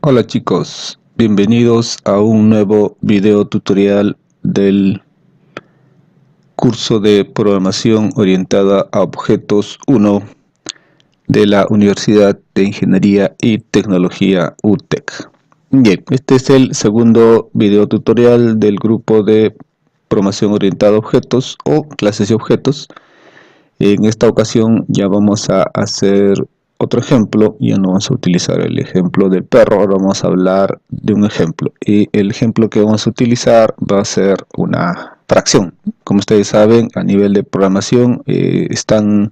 Hola chicos, bienvenidos a un nuevo video tutorial del curso de programación orientada a objetos 1 de la Universidad de Ingeniería y Tecnología UTEC. Bien, este es el segundo video tutorial del grupo de programación orientada a objetos o clases de objetos. En esta ocasión ya vamos a hacer otro ejemplo. Ya no vamos a utilizar el ejemplo del perro, ahora vamos a hablar de un ejemplo. Y el ejemplo que vamos a utilizar va a ser una fracción. Como ustedes saben, a nivel de programación existen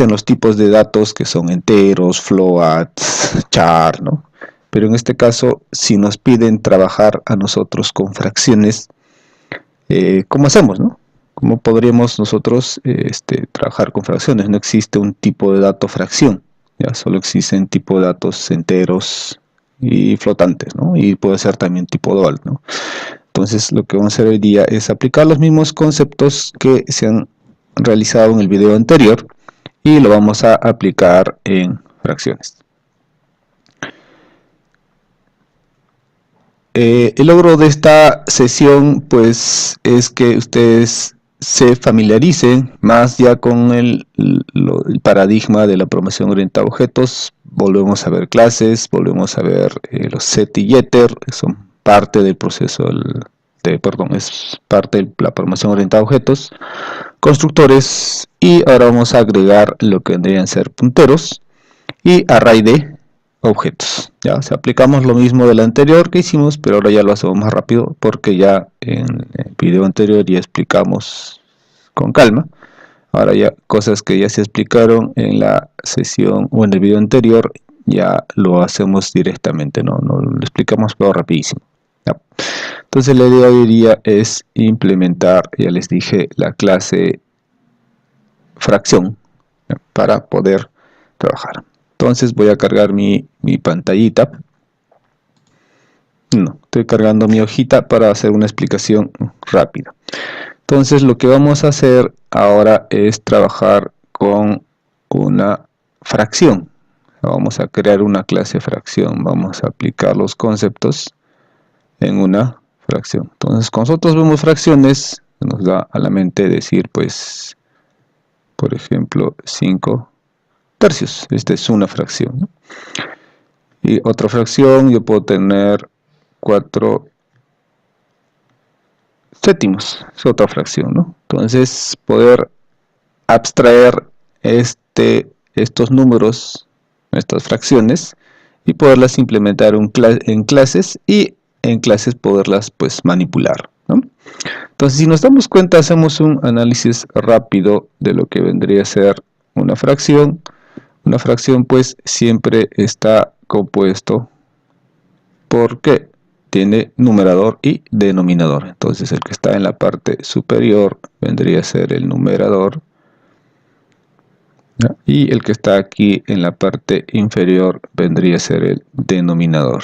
los tipos de datos que son enteros, floats, char, ¿no? Pero en este caso, si nos piden trabajar a nosotros con fracciones, ¿cómo hacemos, no? ¿Cómo podríamos nosotros trabajar con fracciones? No existe un tipo de dato fracción, ya solo existen tipo de datos enteros y flotantes, ¿no? Y puede ser también tipo dual, ¿no? Entonces lo que vamos a hacer hoy día es aplicar los mismos conceptos que se han realizado en el video anterior y lo vamos a aplicar en fracciones. El logro de esta sesión pues es que ustedes se familiaricen más ya con el paradigma de la programación orientada a objetos. Volvemos a ver clases, volvemos a ver los set y getter, que son parte del proceso es parte de la programación orientada a objetos, constructores, y ahora vamos a agregar lo que vendrían a ser punteros y array de objetos. Ya, o sea, aplicamos lo mismo del anterior que hicimos, pero ahora ya lo hacemos más rápido porque ya en el video anterior ya explicamos con calma. Ahora ya cosas que ya se explicaron en la sesión o en el video anterior, ya lo hacemos directamente, no lo explicamos pero rapidísimo. ¿Ya? Entonces la idea hoy día es implementar, ya les dije, la clase fracción, ¿ya? Para poder trabajar. Entonces voy a cargar mi pantallita. No, estoy cargando mi hojita para hacer una explicación rápida. Entonces lo que vamos a hacer ahora es trabajar con una fracción. Vamos a crear una clase fracción. Vamos a aplicar los conceptos en una fracción. Entonces cuando nosotros vemos fracciones, nos da a la mente decir, pues, por ejemplo, 5 tercios. Esta es una fracción, ¿no? Y otra fracción, yo puedo tener 4 séptimos, es otra fracción, ¿no? Entonces, poder abstraer estos números, estas fracciones, y poderlas implementar en clases, y en clases poderlas pues manipular, ¿no? Entonces, si nos damos cuenta, hacemos un análisis rápido de lo que vendría a ser una fracción. Una fracción pues siempre está compuesto porque tiene numerador y denominador. Entonces el que está en la parte superior vendría a ser el numerador, ¿ya? Y el que está aquí en la parte inferior vendría a ser el denominador.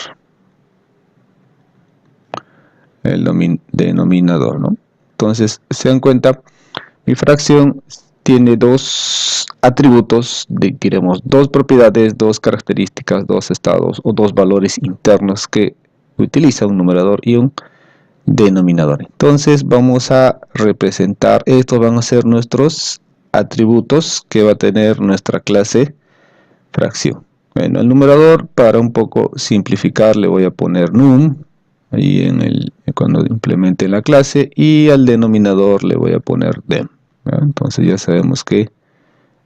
El denominador, ¿no? Entonces, se dan cuenta, mi fracción tiene dos atributos, queremos dos propiedades, dos características, dos estados o dos valores internos que utiliza un numerador y un denominador. Entonces vamos a representar, estos van a ser nuestros atributos que va a tener nuestra clase fracción. Bueno, el numerador, para un poco simplificar, le voy a poner num ahí cuando implemente la clase, y al denominador le voy a poner dem, ¿ya? Entonces ya sabemos que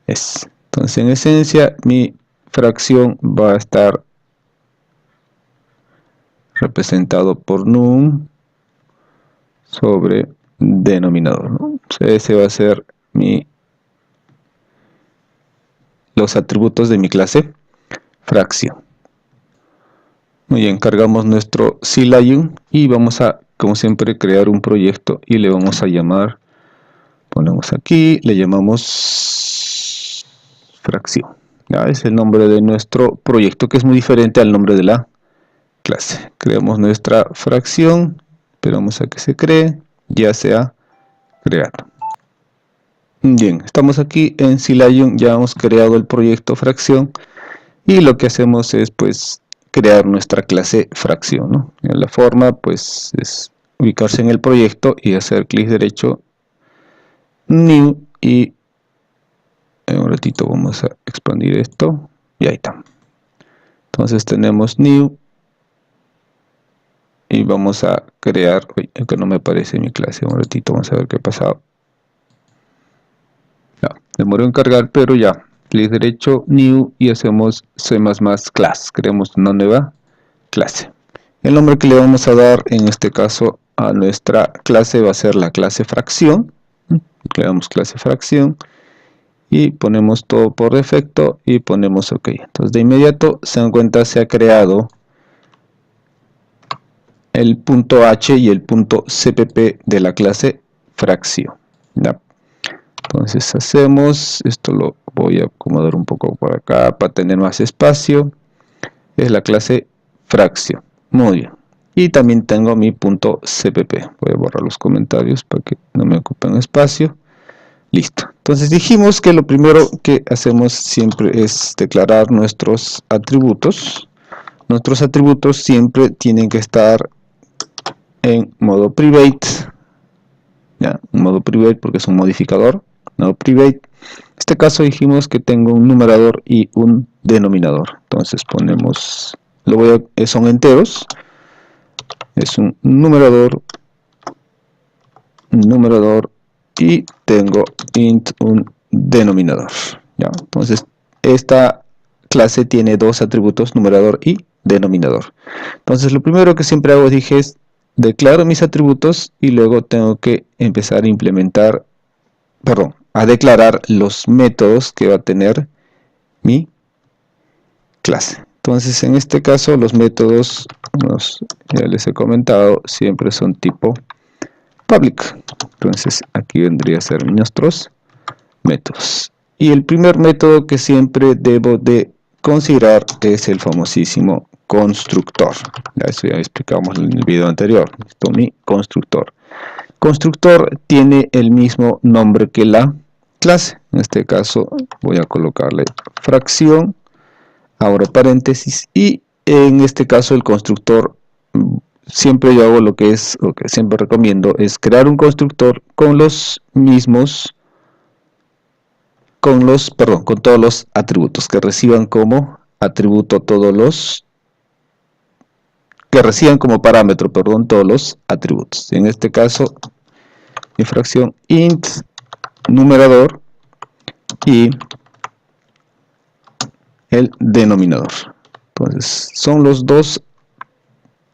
es. Entonces en esencia mi fracción va a estar representado por num sobre denominador, ¿no? Ese va a ser los atributos de mi clase fracción. Muy bien, cargamos nuestro CLion y vamos a, como siempre, crear un proyecto y le vamos a llamar, ponemos aquí, le llamamos fracción. Ya es el nombre de nuestro proyecto, que es muy diferente al nombre de la clase. Creamos nuestra fracción, esperamos a que se cree, ya se ha creado. Bien, estamos aquí en CLion, ya hemos creado el proyecto fracción. y lo que hacemos es pues crear nuestra clase fracción, ¿no? La forma pues es ubicarse en el proyecto y hacer clic derecho, new, y en un ratito vamos a expandir esto y ahí está. Entonces tenemos new y vamos a crear, que no me aparece mi clase, un ratito vamos a ver qué ha pasado. Ya, demoró en cargar, pero ya, clic derecho, new, y hacemos C++ class, creamos una nueva clase. El nombre que le vamos a dar en este caso a nuestra clase va a ser la clase fracción. Le damos clase fracción y ponemos todo por defecto y ponemos OK. Entonces de inmediato se dan cuenta, se ha creado el punto H y el punto CPP de la clase fracción. ¿Ya? Entonces hacemos, esto lo voy a acomodar un poco por acá para tener más espacio. Es la clase fracción. Muy bien. Y también tengo mi punto CPP. Voy a borrar los comentarios para que no me ocupen espacio. Listo. Entonces dijimos que lo primero que hacemos siempre es declarar nuestros atributos. Nuestros atributos siempre tienen que estar en modo private. ¿Ya? En modo private porque es un modificador. Modo private. En este caso dijimos que tengo un numerador y un denominador. Entonces ponemos, son enteros. Es un numerador y tengo int un denominador. ¿Ya? Entonces esta clase tiene dos atributos, numerador y denominador. Entonces lo primero que siempre hago, dije, es declaro mis atributos y luego tengo que empezar a implementar, a declarar los métodos que va a tener mi clase. Entonces en este caso los métodos, ya les he comentado, siempre son tipo public. Entonces aquí vendría a ser nuestros métodos. Y el primer método que siempre debo de considerar es el famosísimo constructor. Eso ya explicamos en el video anterior. Esto es mi constructor. Constructor tiene el mismo nombre que la clase. En este caso voy a colocarle fracción, abro paréntesis, y en este caso el constructor, siempre yo hago lo que siempre recomiendo, es crear un constructor con los mismos, con todos los atributos, que reciban como atributo todos los, que reciban como parámetro, todos los atributos. En este caso, mi fracción int numerador y el denominador. Entonces, son los dos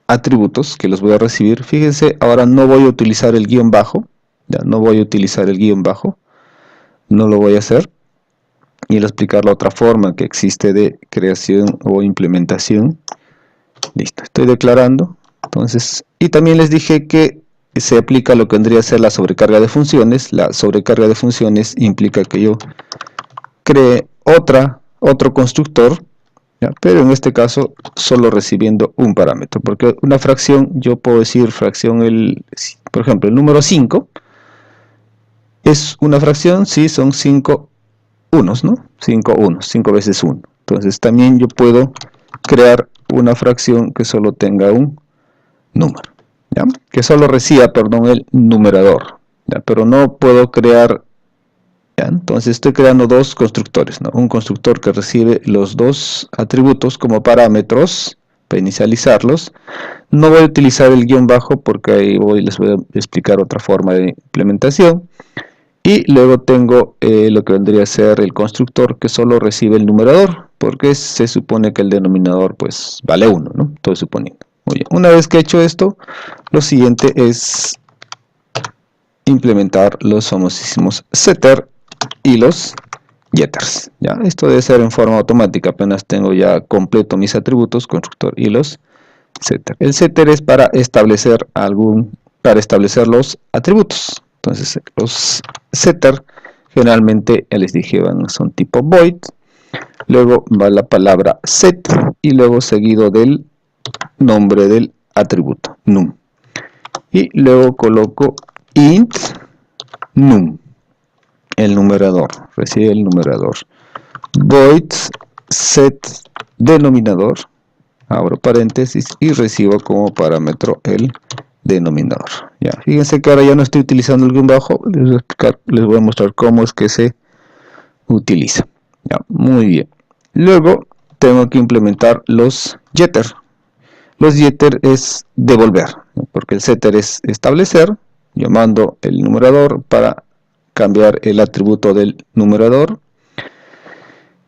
atributos que los voy a recibir. Fíjense, ahora no voy a utilizar el guión bajo. Ya no voy a utilizar el guión bajo. No lo voy a hacer. Y voy a explicar la otra forma que existe de creación o implementación. Listo, estoy declarando. Entonces, y también les dije que se aplica lo que vendría a ser la sobrecarga de funciones. La sobrecarga de funciones implica que yo cree otro constructor, ¿ya? Pero en este caso solo recibiendo un parámetro, porque una fracción, yo puedo decir fracción, por ejemplo, el número 5 es una fracción, sí, son 5 unos, ¿no? 5 unos, 5 veces 1. Entonces también yo puedo crear una fracción que solo tenga un número, ¿ya? Que solo reciba, el numerador, ¿ya? Pero no puedo crear, ¿ya? Entonces estoy creando dos constructores, ¿no? Un constructor que recibe los dos atributos como parámetros para inicializarlos. No voy a utilizar el guión bajo porque ahí les voy a explicar otra forma de implementación. Y luego tengo lo que vendría a ser el constructor que solo recibe el numerador, porque se supone que el denominador pues vale 1, ¿no? Estoy suponiendo. Muy bien. Una vez que he hecho esto, lo siguiente es implementar los famosísimos setter y los getters. ¿Ya? Esto debe ser en forma automática, apenas tengo ya completo mis atributos, constructor y los setter. El setter es para establecer los atributos. Entonces los setter generalmente, ya les dije, son tipo void, luego va la palabra set y luego seguido del nombre del atributo, num. Y luego coloco int num, el numerador, recibe el numerador. Void set denominador, abro paréntesis y recibo como parámetro el denominador. Ya, fíjense que ahora ya no estoy utilizando el guión bajo, les voy a mostrar cómo es que se utiliza. Ya, muy bien. Luego tengo que implementar los getter. Los getter es devolver, porque el setter es establecer. Yo mando el numerador para cambiar el atributo del numerador.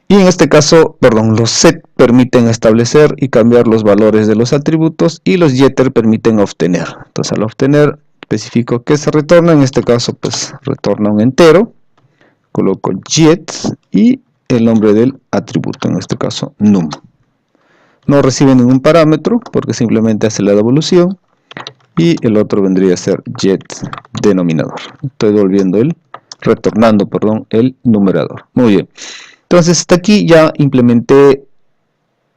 Y en este caso, perdón, los set permiten establecer y cambiar los valores de los atributos y los getter permiten obtener. Entonces al obtener especifico que se retorna, en este caso pues retorna un entero. Coloco get y el nombre del atributo, en este caso num. No recibe ningún parámetro porque simplemente hace la devolución y el otro vendría a ser get denominador. Estoy retornando el numerador. Muy bien. Entonces hasta aquí ya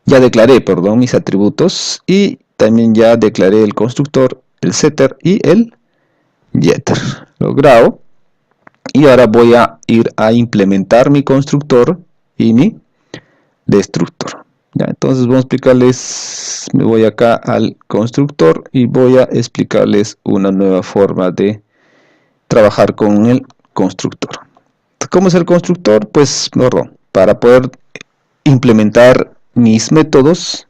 declaré mis atributos y también ya declaré el constructor, el setter y el getter. Lo grabo y ahora voy a ir a implementar mi constructor y mi destructor. Ya, entonces vamos a explicarles, me voy acá al constructor y voy a explicarles una nueva forma de trabajar con el constructor. ¿Cómo es el constructor? Pues, para poder implementar mis métodos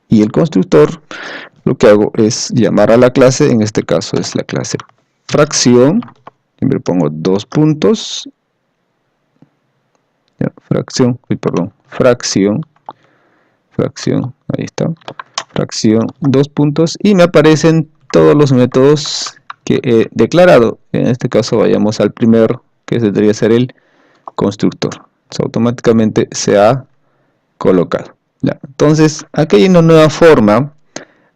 y el constructor, lo que hago es llamar a la clase, en este caso es la clase fracción, siempre pongo dos puntos, ya, fracción, ahí está, fracción, dos puntos, y me aparecen todos los métodos que he declarado. En este caso vayamos al primero, que debería ser el constructor. Entonces, automáticamente se ha colocado. Ya. Entonces, aquí hay una nueva forma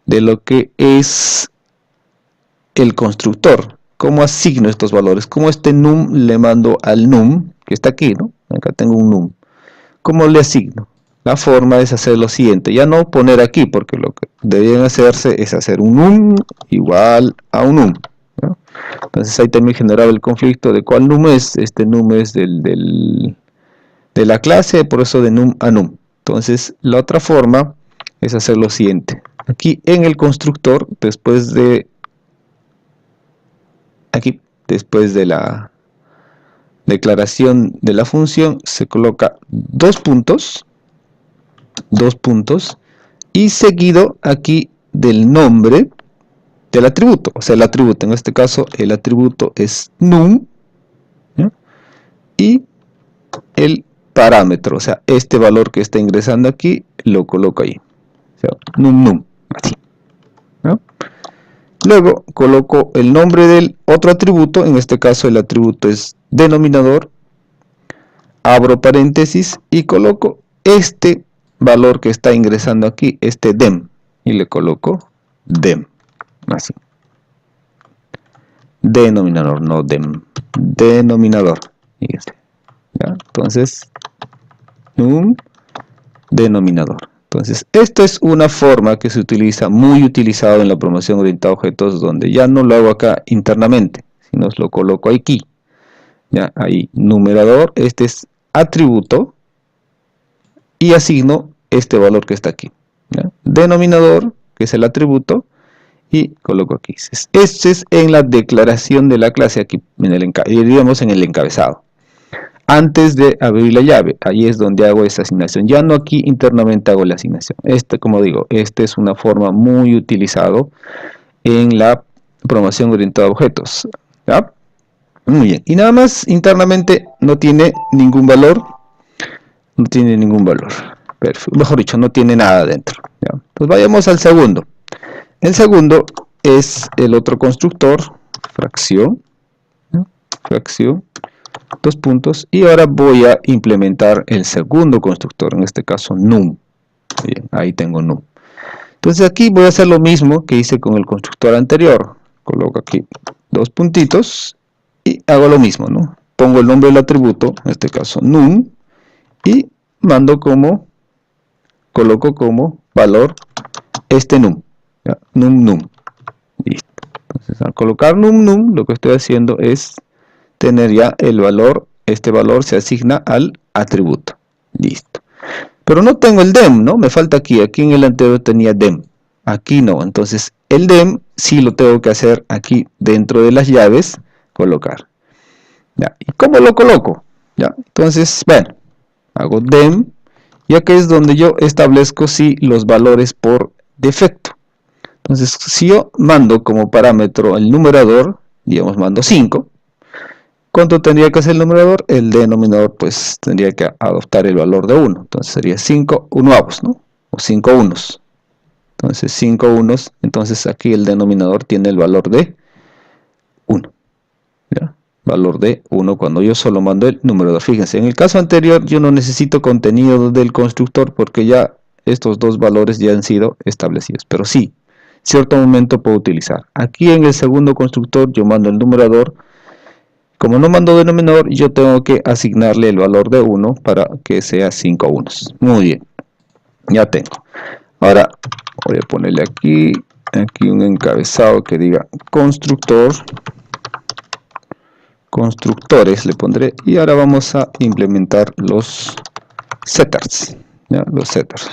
de lo que es el constructor. ¿Cómo asigno estos valores? Como este num le mando al num, que está aquí, ¿no? Acá tengo un num. ¿Cómo le asigno? La forma es hacer lo siguiente. Ya no poner aquí, porque lo que deberían hacerse es hacer un num igual a un num, ¿no? Entonces ahí también generaba el conflicto de cuál num es. Este num es de la clase, por eso de num a num. Entonces la otra forma es hacer lo siguiente. Aquí en el constructor, después de la declaración de la función, se coloca dos puntos y seguido aquí del nombre del atributo, o sea el atributo, en este caso el atributo es num, ¿ya? Y el parámetro, o sea este valor que está ingresando aquí lo coloco ahí, o sea, num, así, ¿no? Luego coloco el nombre del otro atributo, en este caso el atributo es denominador, abro paréntesis y coloco este valor que está ingresando aquí, este dem, y le coloco dem, así. Denominador, no dem, denominador. ¿Ya? Entonces, num, denominador. Entonces, esto es una forma que se utiliza, muy utilizado en la programación orientada a objetos, donde ya no lo hago acá internamente, sino lo coloco aquí. Ya, ahí, numerador, este es atributo, y asigno este valor que está aquí, ¿ya? Denominador, que es el atributo, y coloco aquí. Este es en la declaración de la clase, aquí diríamos en el encabezado. Antes de abrir la llave, ahí es donde hago esa asignación. Ya no aquí internamente hago la asignación. Como digo, esta es una forma muy utilizada en la programación orientada a objetos, ¿ya? Muy bien. Y nada más internamente no tiene ningún valor. No tiene ningún valor. Perfecto. Mejor dicho, no tiene nada dentro, ¿ya? Pues vayamos al segundo. El segundo es el otro constructor, fracción, ¿no? Fracción, dos puntos, y ahora voy a implementar el segundo constructor, en este caso num. Bien, ahí tengo num. Entonces aquí voy a hacer lo mismo que hice con el constructor anterior. Coloco aquí dos puntitos y hago lo mismo, ¿no? Pongo el nombre del atributo, en este caso num, y coloco como valor este num, ¿ya? Num. Listo. Entonces al colocar num, lo que estoy haciendo es tener ya el valor, este valor se asigna al atributo. Listo. Pero no tengo el dem, ¿no? Me falta aquí en el anterior tenía dem, aquí no. Entonces el dem sí lo tengo que hacer aquí dentro de las llaves, colocar. ¿Ya? ¿Y cómo lo coloco? ¿Ya? Entonces, bueno, hago dem, y aquí es donde yo establezco sí los valores por defecto. Entonces, si yo mando como parámetro el numerador, digamos mando 5, ¿cuánto tendría que hacer el numerador? El denominador pues tendría que adoptar el valor de 1. Entonces sería 5 unoavos, ¿no? O 5 unos. Entonces 5 unos, entonces aquí el denominador tiene el valor de 1. ¿Ya? Valor de 1 cuando yo solo mando el numerador. Fíjense, en el caso anterior yo no necesito contenido del constructor porque ya estos dos valores ya han sido establecidos. Pero sí, cierto momento puedo utilizar. Aquí en el segundo constructor yo mando el numerador. Como no mando denominador, yo tengo que asignarle el valor de 1 para que sea 5 unos. Muy bien, ya tengo. Ahora voy a ponerle aquí un encabezado que diga constructor. Constructores le pondré, y ahora vamos a implementar los setters. ¿Ya? Los setters.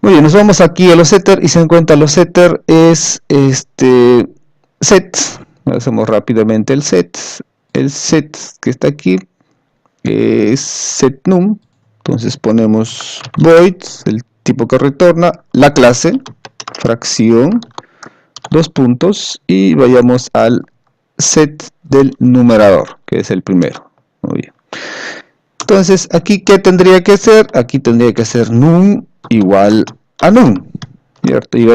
Muy bien, nos vamos aquí a los setters y se encuentra los setters es set. Hacemos rápidamente el set que está aquí es setNum. Entonces ponemos void, el tipo que retorna, la clase, fracción, dos puntos, y vayamos al set del numerador, que es el primero. Muy bien. Entonces, aquí, ¿qué tendría que hacer? Aquí tendría que ser num igual a num, ¿cierto? Y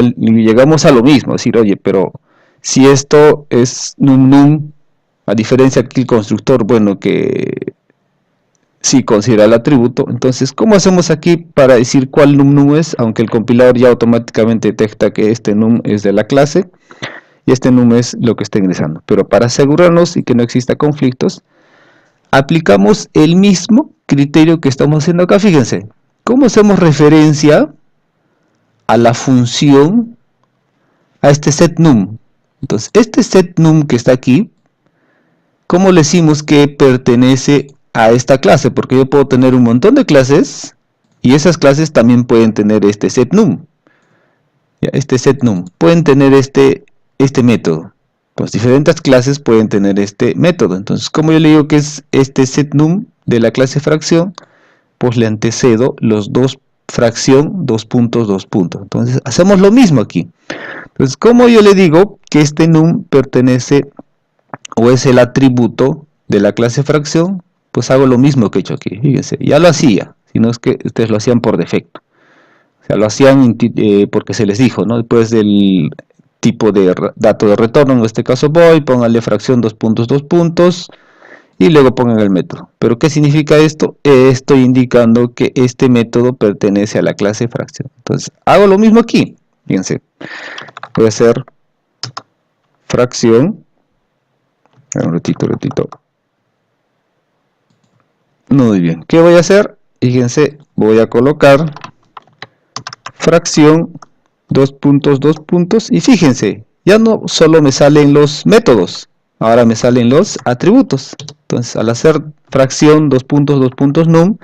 llegamos a lo mismo, decir, oye, pero si esto es num, a diferencia aquí el constructor, bueno, que sí considera el atributo, entonces, ¿cómo hacemos aquí para decir cuál num es? Aunque el compilador ya automáticamente detecta que este num es de la clase, y este num es lo que está ingresando. Pero para asegurarnos y que no exista conflictos, aplicamos el mismo criterio que estamos haciendo acá. Fíjense, ¿cómo hacemos referencia a la función, a este setNum? Entonces, este setNum que está aquí, ¿cómo le decimos que pertenece a esta clase? Porque yo puedo tener un montón de clases, y esas clases también pueden tener este setNum. Este setNum, pueden tener este método. Pues diferentes clases pueden tener este método. Entonces, como yo le digo que es este setNum de la clase fracción, pues le antecedo los dos fracción, dos puntos, dos puntos. Entonces, hacemos lo mismo aquí. Entonces, como yo le digo que este num pertenece o es el atributo de la clase fracción, pues hago lo mismo que he hecho aquí. Fíjense, ya lo hacía, sino es que ustedes lo hacían por defecto. O sea, lo hacían porque se les dijo, ¿no? Después del tipo de dato de retorno, en este caso voy, pónganle fracción, dos puntos, y luego pongan el método. ¿Pero qué significa esto? Estoy indicando que este método pertenece a la clase fracción. Entonces, hago lo mismo aquí. Fíjense, voy a hacer fracción. Un ratito. Muy bien. ¿Qué voy a hacer? Fíjense, voy a colocar fracción, dos puntos, y fíjense, ya no solo me salen los métodos, ahora me salen los atributos. Entonces, al hacer fracción, dos puntos num,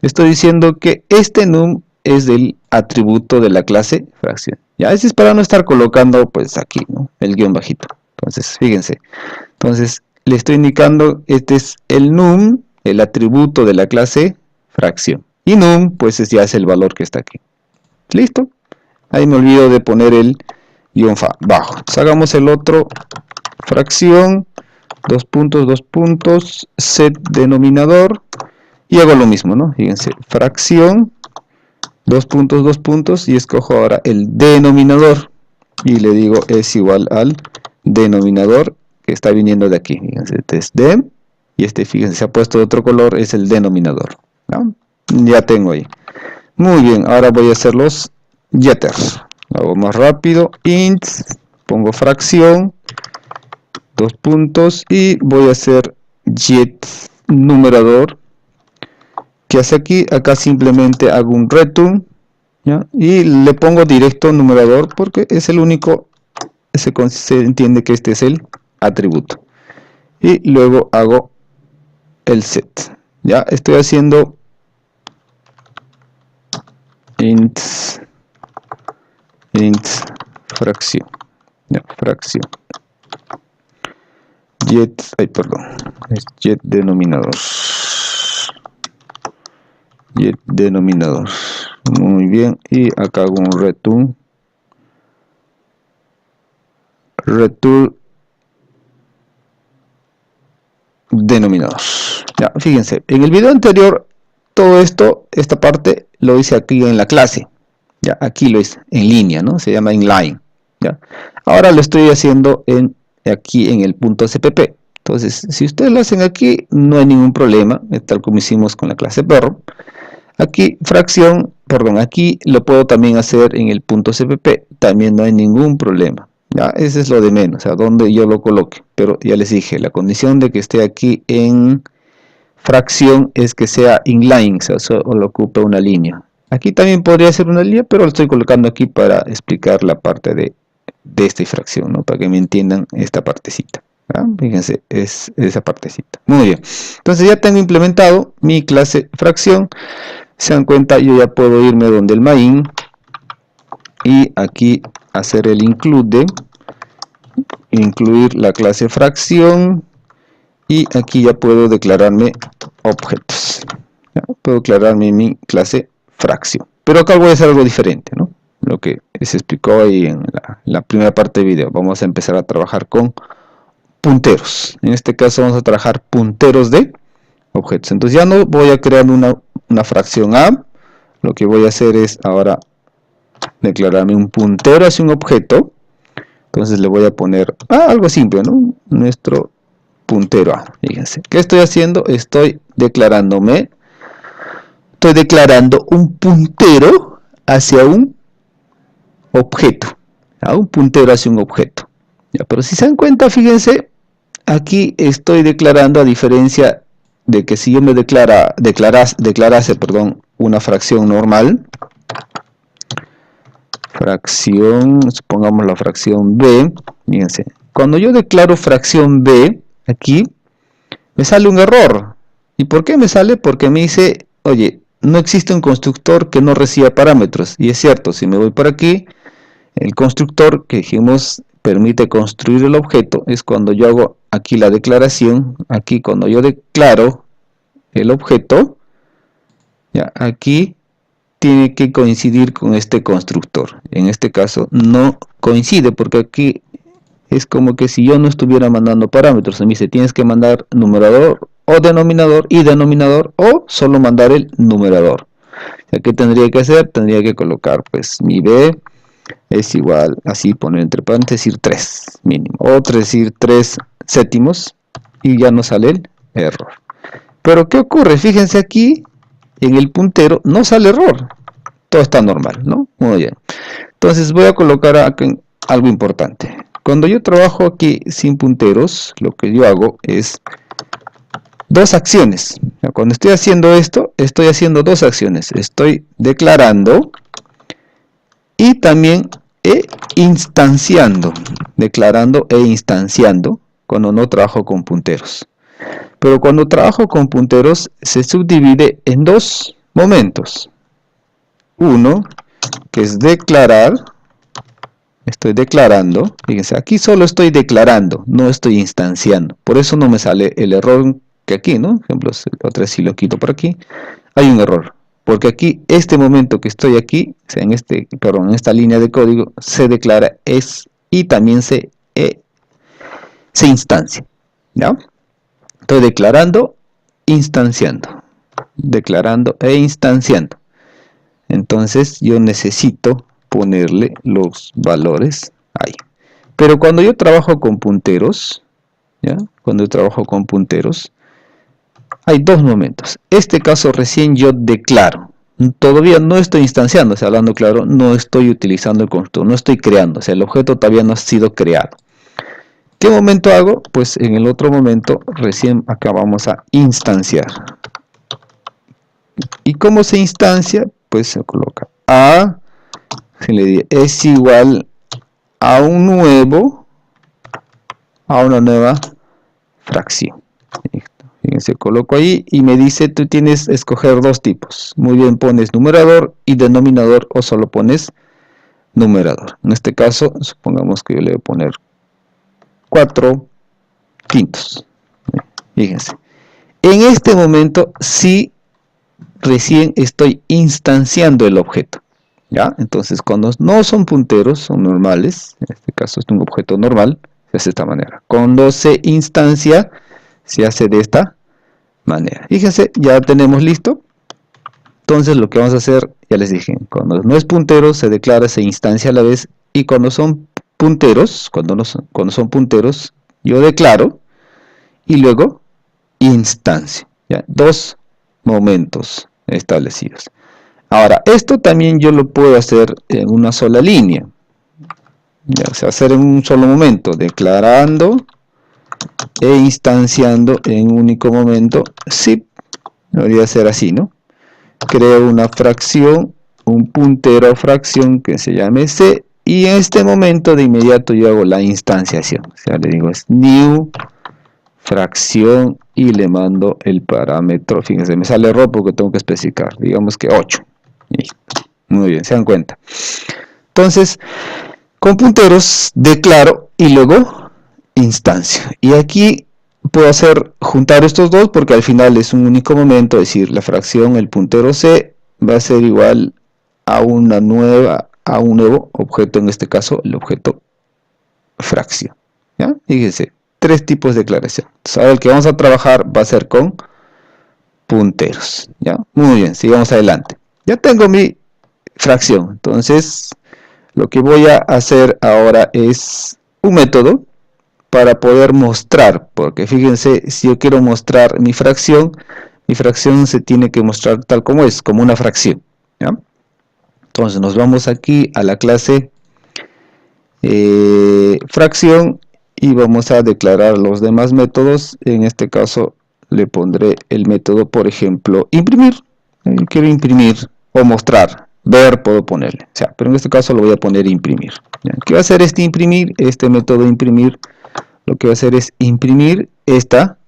estoy diciendo que este num es del atributo de la clase fracción. Ya, ese es para no estar colocando, pues aquí, ¿no? El guión bajito. Entonces, fíjense. Entonces, le estoy indicando, este es el num, el atributo de la clase fracción. Y num, pues ya es el valor que está aquí. ¿Listo? Ahí me olvido de poner el guión bajo. Entonces, hagamos el otro, fracción, dos puntos, set denominador, y hago lo mismo, ¿no? Fíjense, fracción, dos puntos, y escojo ahora el denominador, y le digo es igual al denominador que está viniendo de aquí. Fíjense, este es dem, y este, fíjense, se ha puesto de otro color, es el denominador, ¿no? Ya tengo ahí. Muy bien, ahora voy a hacer los getters. Lo hago más rápido, int, pongo fracción, dos puntos, y voy a hacer get numerador. ¿Qué hace aquí? Acá simplemente hago un return, ¿ya? Y le pongo directo numerador porque es el único, se entiende que este es el atributo. Y luego hago el set. Ya estoy haciendo int fracción, ya, fracción, es get denominador, muy bien, y acá hago un return denominador. Ya, fíjense, en el video anterior todo esto, esta parte lo hice aquí en la clase, ya, aquí lo hice en línea, ¿no? Se llama inline, ya. Ahora lo estoy haciendo aquí en el punto cpp. Entonces, si ustedes lo hacen aquí, no hay ningún problema, tal como hicimos con la clase perro. Aquí aquí lo puedo también hacer en el punto cpp, también no hay ningún problema. Ya, ese es lo de menos, a donde yo lo coloque. Pero ya les dije, la condición de que esté aquí en fracción es que sea inline, o sea, solo ocupe una línea. Aquí también podría ser una línea, pero lo estoy colocando aquí para explicar la parte de esta fracción, ¿no? Para que me entiendan esta partecita. ¿Ya? Fíjense, es esa partecita. Muy bien. Entonces ya tengo implementado mi clase fracción. Se dan cuenta, yo ya puedo irme donde el main y aquí hacer el include, incluir la clase fracción, y aquí ya puedo declararme objetos. ¿Ya? Puedo declararme mi clase fracción. Pero acá voy a hacer algo diferente, ¿no? Lo que se explicó ahí en la primera parte del video. Vamos a empezar a trabajar con punteros. En este caso vamos a trabajar punteros de objetos. Entonces ya no voy a crear una fracción A. Lo que voy a hacer es ahora declararme un puntero hacia un objeto. Entonces le voy a poner algo simple, ¿no? Nuestro puntero A. Fíjense, ¿qué estoy haciendo? Estoy declarando un puntero hacia un objeto. Un puntero hacia un objeto. Ya, pero si se dan cuenta, fíjense, aquí estoy declarando, a diferencia de que si yo me declarase una fracción normal, supongamos la fracción b, fíjense, cuando yo declaro fracción b, aquí me sale un error. ¿Y por qué me sale? Porque me dice, oye, no existe un constructor que no reciba parámetros. Y es cierto, si me voy por aquí, el constructor que dijimos permite construir el objeto, es cuando yo hago aquí la declaración, aquí cuando yo declaro el objeto, ya, aquí tiene que coincidir con este constructor. En este caso no coincide, porque aquí es como que si yo no estuviera mandando parámetros. Me dice, tienes que mandar numerador o denominador y denominador, o solo mandar el numerador. ¿Qué tendría que hacer? Tendría que colocar pues mi b es igual, así poner entre paréntesis, decir 3 mínimo, o decir 3 séptimos, y ya no sale el error. Pero ¿qué ocurre? Fíjense aquí, en el puntero no sale error, todo está normal, ¿no? Muy bien. Entonces voy a colocar aquí algo importante. Cuando yo trabajo aquí sin punteros, lo que yo hago es dos acciones. Cuando estoy haciendo esto, estoy haciendo dos acciones. Estoy declarando y también instanciando. Declarando e instanciando cuando no trabajo con punteros. Pero cuando trabajo con punteros se subdivide en dos momentos. Uno, que es declarar. Estoy declarando. Fíjense, aquí solo estoy declarando, no estoy instanciando. Por eso no me sale el error que aquí, ¿no? Por ejemplo, otra vez si lo quito por aquí, hay un error. Porque aquí, este momento que estoy aquí, o sea, en esta línea de código, se declara y también se instancia. ¿Ya? Estoy declarando, instanciando. Declarando e instanciando. Entonces yo necesito ponerle los valores ahí. Pero cuando yo trabajo con punteros, ¿ya? Cuando yo trabajo con punteros, hay dos momentos. Este caso recién yo declaro. Todavía no estoy instanciando, o sea, hablando claro, no estoy utilizando el constructor, no estoy creando, o sea, el objeto todavía no ha sido creado. ¿Qué momento hago? Pues en el otro momento, recién acá vamos a instanciar. ¿Y cómo se instancia? Pues se coloca A, es igual a una nueva fracción. Fíjense, coloco ahí y me dice, tú tienes que escoger dos tipos. Muy bien, pones numerador y denominador o solo pones numerador. En este caso, supongamos que yo le voy a poner 4/5. Fíjense. En este momento, sí, recién estoy instanciando el objeto. ¿Ya? Entonces, cuando no son punteros, son normales. En este caso es un objeto normal. Se hace de esta manera. Cuando se instancia, se hace de esta manera. Fíjense, ya tenemos listo. Entonces lo que vamos a hacer, ya les dije, cuando no es puntero se declara, se instancia a la vez, y cuando son punteros, cuando son punteros, yo declaro y luego instancio. ¿Ya? Dos momentos establecidos. Ahora, esto también yo lo puedo hacer en una sola línea. Ya, o sea, hacer en un solo momento, declarando e instanciando en un único momento. Sí, debería ser así, ¿no? Creo una fracción, un puntero a fracción que se llame C, y en este momento de inmediato yo hago la instanciación. O sea, le digo es new fracción y le mando el parámetro. Fíjense, me sale error porque tengo que especificar, digamos que 8. Listo. Muy bien, se dan cuenta. Entonces, con punteros declaro y luego instancio. Y aquí puedo hacer juntar estos dos porque al final es un único momento, es decir, la fracción, el puntero C va a ser igual a un nuevo objeto, en este caso el objeto fracción. ¿Ya? Fíjense, tres tipos de declaración. Entonces, ahora el que vamos a trabajar va a ser con punteros. ¿Ya? Muy bien, sigamos adelante. Ya tengo mi fracción, entonces lo que voy a hacer ahora es un método para poder mostrar, porque fíjense, si yo quiero mostrar mi fracción se tiene que mostrar tal como es, como una fracción. ¿Ya? Entonces nos vamos aquí a la clase fracción y vamos a declarar los demás métodos. En este caso le pondré el método, por ejemplo, imprimir. Quiero imprimir o mostrar. Ver puedo ponerle, o sea, pero en este caso lo voy a poner imprimir. ¿Ya? ¿Qué va a hacer este imprimir? Este método imprimir lo que va a hacer es imprimir esta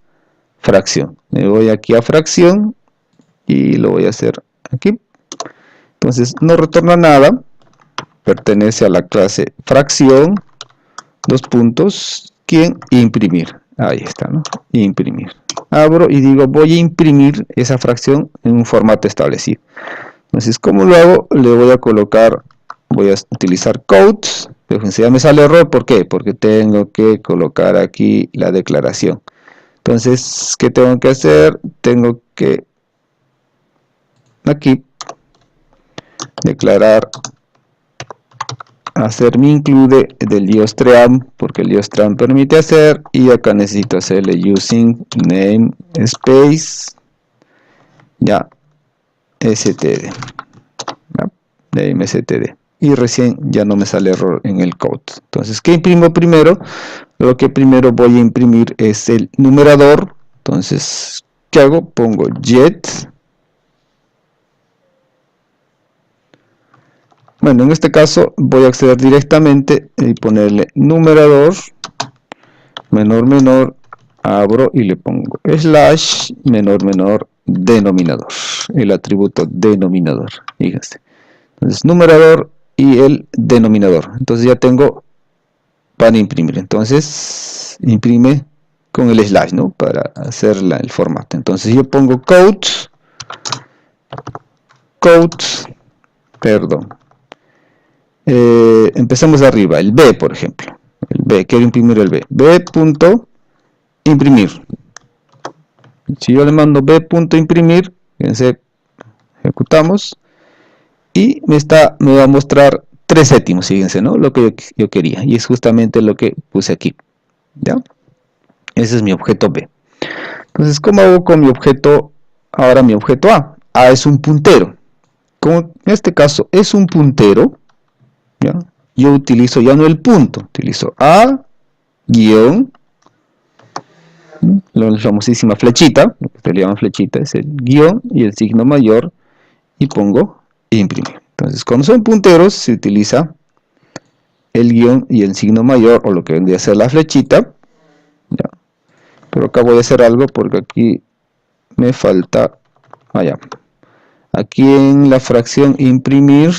fracción. Me voy aquí a fracción y lo voy a hacer aquí. Entonces no retorna nada, pertenece a la clase fracción, dos puntos, ¿quién? Imprimir. Ahí está, ¿no? Imprimir. Abro y digo, voy a imprimir esa fracción en un formato establecido. Entonces, ¿cómo lo hago? Le voy a colocar, voy a utilizar quotes. Fíjense, ya me sale error, ¿por qué? Porque tengo que colocar aquí la declaración. Entonces, ¿qué tengo que hacer? Tengo que aquí declarar, hacer mi include del diostream, porque el diostream permite hacer, y acá necesito hacerle using namespace, ya, std, ¿ya? Name std, y recién ya no me sale error en el code. Entonces, ¿qué imprimo primero? Lo que primero voy a imprimir es el numerador. Entonces, ¿qué hago? Pongo get. Bueno, en este caso voy a acceder directamente y ponerle numerador, menor, abro y le pongo slash, menor, denominador, el atributo denominador, fíjense. Entonces, numerador y el denominador. Entonces ya tengo para imprimir. Entonces, imprime con el slash, ¿no? Para hacer el formato. Entonces yo pongo perdón. Empecemos de arriba, el B, por ejemplo. El B, quiero imprimir el B. B.imprimir. Si yo le mando B.imprimir, fíjense, ejecutamos y me va a mostrar 3 séptimos, fíjense, ¿no? Lo que yo quería, y es justamente lo que puse aquí. ¿Ya? Ese es mi objeto B. Entonces, ¿cómo hago con mi objeto? Ahora mi objeto A. A es un puntero. Como en este caso es un puntero, ¿ya? Yo utilizo ya no el punto, utilizo A, guión, la famosísima flechita, lo que se le llama flechita, es el guión y el signo mayor, y pongo imprimir. Entonces, cuando son punteros, se utiliza el guión y el signo mayor, o lo que vendría a ser la flechita, ¿ya? Pero acá voy a hacer algo porque aquí me falta, allá. Aquí en la fracción imprimir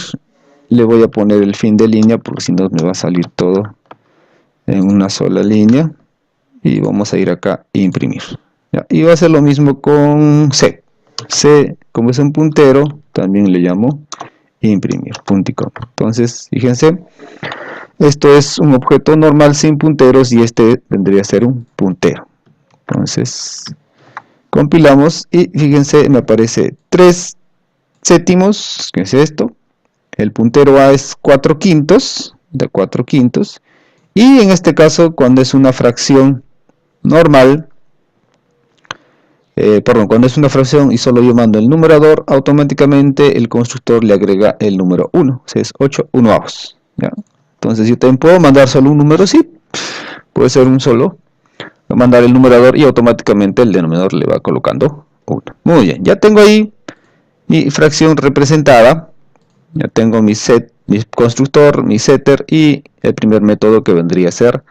le voy a poner el fin de línea porque si no me va a salir todo en una sola línea. Y vamos a ir acá e imprimir. ¿Ya? Y va a hacer lo mismo con C. C, como es un puntero, también le llamo imprimir, punticom. Entonces, fíjense, esto es un objeto normal sin punteros y este vendría a ser un puntero. Entonces, compilamos y fíjense, me aparece 3 séptimos, que es esto. El puntero A es 4/5, de 4/5. Y en este caso, cuando es una fracción normal, cuando es una fracción y solo yo mando el numerador, automáticamente el constructor le agrega el número 1, o sea, es 8 1/2. ¿Ya? Entonces yo también puedo mandar solo un número, sí, puede ser un solo, voy a mandar el numerador y automáticamente el denominador le va colocando 1. Muy bien, ya tengo ahí mi fracción representada, ya tengo mi set, mi constructor, mi setter y el primer método que vendría a ser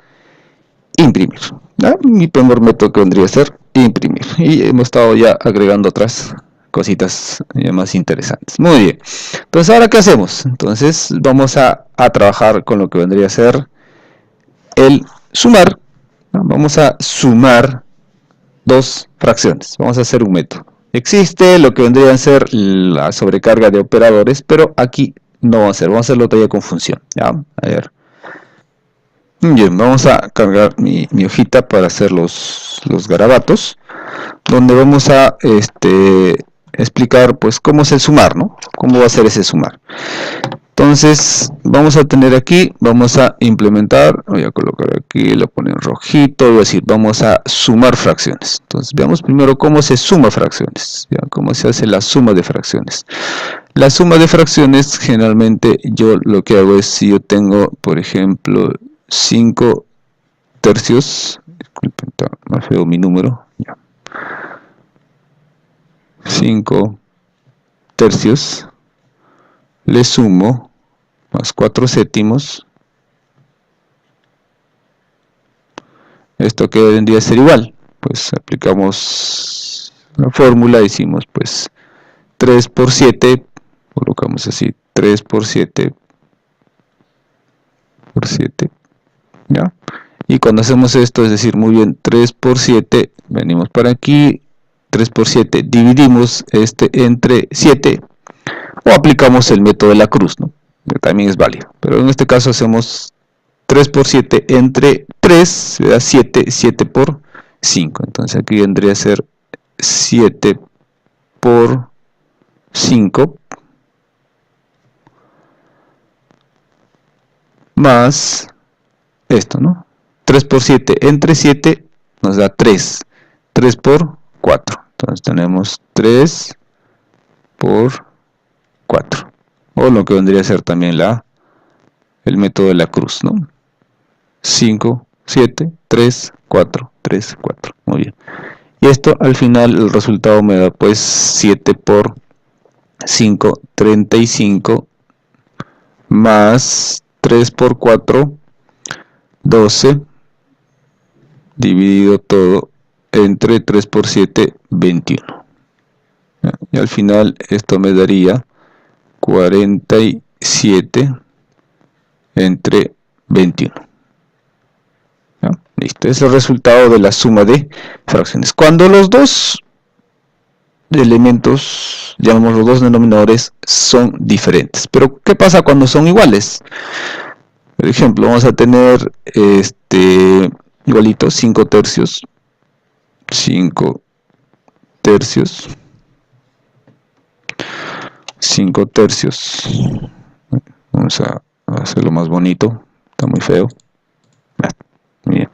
imprimir. ¿Ya? Mi primer método que vendría a ser imprimir. Y hemos estado ya agregando otras cositas más interesantes. Muy bien. Entonces, ¿ahora qué hacemos? Entonces, vamos a trabajar con lo que vendría a ser el sumar. ¿No? Vamos a sumar dos fracciones. Vamos a hacer un método. Existe lo que vendría a ser la sobrecarga de operadores, pero aquí no vamos a hacer. Vamos a hacerlo todavía con función. ¿Ya? A ver. Bien, vamos a cargar mi hojita para hacer los garabatos, donde vamos a explicar pues cómo es el sumar, ¿no? Cómo va a ser ese sumar. Entonces, vamos a tener aquí, vamos a implementar, voy a colocar aquí, lo pongo en rojito, voy a decir, vamos a sumar fracciones. Entonces, veamos primero cómo se suma fracciones, ¿ya? Cómo se hace la suma de fracciones. La suma de fracciones, generalmente, yo lo que hago es, si yo tengo, por ejemplo, 5 tercios, disculpen, está más feo mi número, ya. 5 tercios, le sumo más 4 séptimos, esto que vendría a ser igual, pues aplicamos la fórmula, decimos pues 3 por 7, colocamos así, 3 por 7 por 7, ¿ya? Y cuando hacemos esto, es decir, muy bien, 3 por 7, venimos para aquí, 3 por 7, dividimos entre 7, o aplicamos el método de la cruz, ¿no? Que también es válido, pero en este caso hacemos 3 por 7 entre 3, da 7, 7 por 5, entonces aquí vendría a ser 7 por 5, más esto, ¿no? 3 por 7 entre 7 nos da 3, 3 por 4, entonces tenemos 3 por 4, o lo que vendría a ser también el método de la cruz, ¿no? 5, 7, 3, 4, 3, 4, muy bien. Y esto al final el resultado me da pues 7 por 5, 35, más 3 por 4, 12, dividido todo entre 3 por 7, 21. Y al final esto me daría 47 entre 21. ¿Ya? Listo, es el resultado de la suma de fracciones. Cuando los dos elementos, llamamos los dos denominadores, son diferentes. Pero, ¿qué pasa cuando son iguales? Por ejemplo, vamos a tener igualito 5 tercios, 5 tercios, 5 tercios. Vamos a hacerlo más bonito, está muy feo. Bien.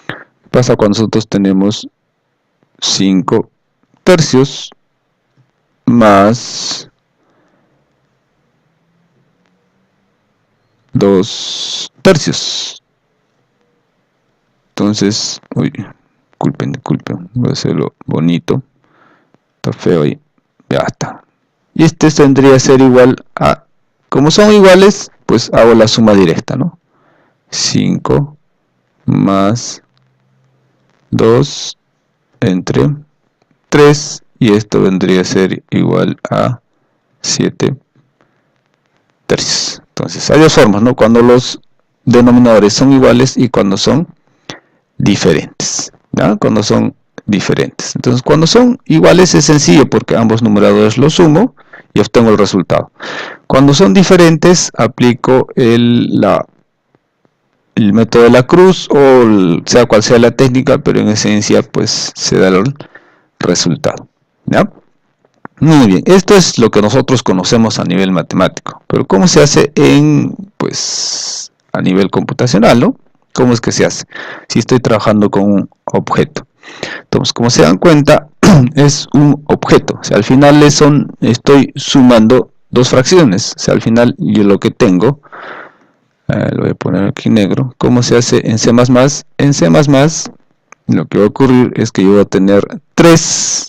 ¿Qué pasa cuando nosotros tenemos 5 tercios más 2 tercios? Entonces, uy, disculpen, voy a hacerlo bonito, está feo ahí, ya está. Y este tendría que ser igual a, como son iguales, pues hago la suma directa, ¿no? 5 más 2 entre 3 y esto vendría a ser igual a 7 tercios. Entonces hay dos formas, ¿no? Cuando los denominadores son iguales y cuando son diferentes, ¿ya? Cuando son diferentes. Entonces cuando son iguales es sencillo porque ambos numeradores los sumo y obtengo el resultado. Cuando son diferentes aplico el método de la cruz o sea cual sea la técnica, pero en esencia pues se da el resultado, ¿ya? Muy bien, esto es lo que nosotros conocemos a nivel matemático, pero ¿cómo se hace pues, a nivel computacional, ¿no? ¿Cómo es que se hace? Si estoy trabajando con un objeto. Entonces, como se dan cuenta, es un objeto. O sea, al final estoy sumando dos fracciones. O sea, al final yo lo que tengo, lo voy a poner aquí negro. ¿Cómo se hace en C++? En C++, lo que va a ocurrir es que yo voy a tener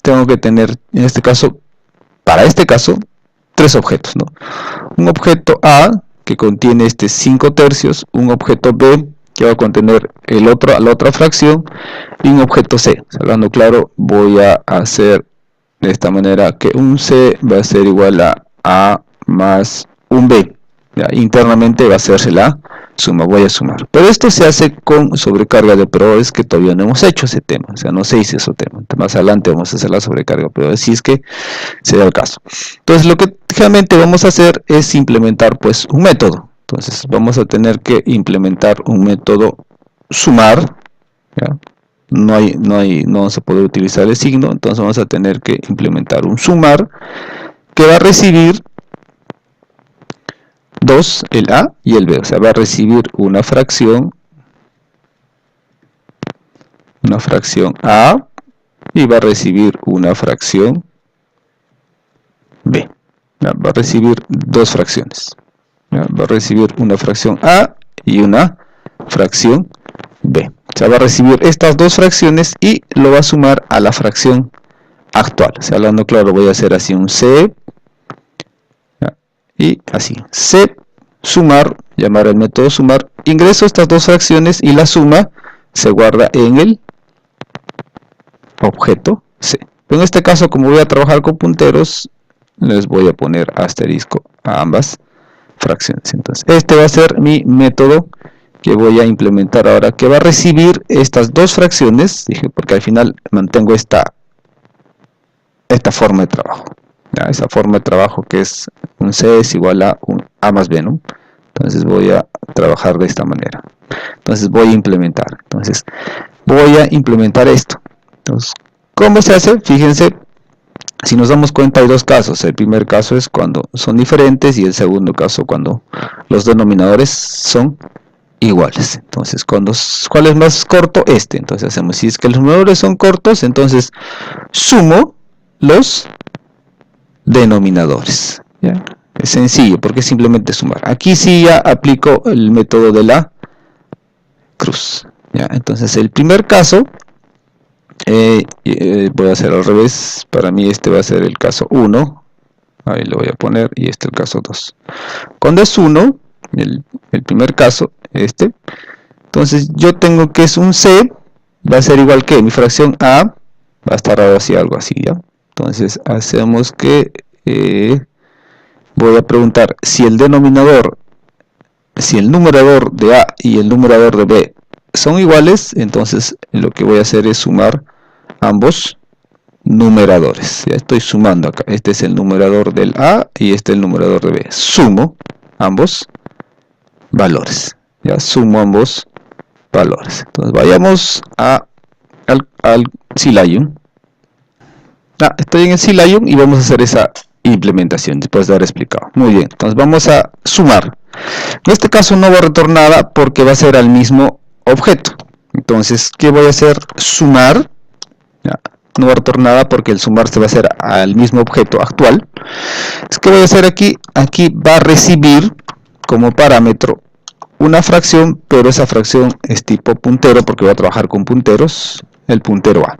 tengo que tener, en este caso, para este caso, tres objetos, ¿no? Un objeto A que contiene 5 tercios, un objeto B que va a contener la otra fracción y un objeto C. Hablando claro, voy a hacer de esta manera que un C va a ser igual a A más un B. Ya, internamente va a hacerse la suma, voy a sumar. Pero esto se hace con sobrecarga de proveedores que todavía no hemos hecho ese tema. O sea, no se hizo ese tema. Más adelante vamos a hacer la sobrecarga, pero si es que se da el caso. Entonces lo que realmente vamos a hacer es implementar pues un método. Entonces vamos a tener que implementar un método sumar, ¿ya? No se puede utilizar el signo, entonces vamos a tener que implementar un sumar que va a recibir 2, el A y el B, o sea, va a recibir una fracción A y va a recibir una fracción B. ¿Ya? Va a recibir dos fracciones. ¿Ya? Va a recibir una fracción A y una fracción B. O sea, va a recibir estas dos fracciones y lo va a sumar a la fracción actual. O sea, hablando claro, voy a hacer así un C, ¿ya? Y así, C sumar, llamar el método sumar, ingreso estas dos fracciones y la suma se guarda en el objeto C. En este caso, como voy a trabajar con punteros, les voy a poner asterisco a ambas fracciones. Entonces, este va a ser mi método que voy a implementar ahora, que va a recibir estas dos fracciones, dije, porque al final mantengo esta forma de trabajo. ¿Ya? Esa forma de trabajo que es un C es igual a un A más B, ¿no? Entonces voy a trabajar de esta manera. Entonces voy a implementar. Entonces voy a implementar esto. Entonces, ¿cómo se hace? Fíjense, si nos damos cuenta hay dos casos. El primer caso es cuando son diferentes y el segundo caso cuando los denominadores son iguales. Entonces, ¿cuál es más corto? Este. Entonces hacemos, si es que los numeradores son cortos, entonces sumo los denominadores. ¿Ya? Es sencillo porque es simplemente sumar. Aquí sí ya aplico el método de la cruz. ¿Ya? Entonces el primer caso, voy a hacer al revés. Para mí este va a ser el caso 1. Ahí lo voy a poner y este el caso 2. Cuando es 1, el primer caso, entonces yo tengo que es un C, va a ser igual que mi fracción A, va a estar así, algo así, ¿ya? Entonces hacemos que voy a preguntar si el numerador de A y el numerador de B son iguales, entonces lo que voy a hacer es sumar ambos numeradores. Ya estoy sumando acá, este es el numerador del A y este es el numerador de B. Sumo ambos valores, ya sumo ambos valores. Entonces vayamos al Selenium. Estoy en el Selenium y vamos a hacer esa implementación después de haber explicado. Muy bien, entonces vamos a sumar. En este caso no va a retornar nada porque va a ser al mismo objeto. Entonces, ¿qué voy a hacer? Sumar. Ya, no va a retornar nada porque el sumar se va a hacer al mismo objeto actual. ¿Qué voy a hacer aquí? Aquí va a recibir como parámetro una fracción, pero esa fracción es tipo puntero porque voy a trabajar con punteros, el puntero A.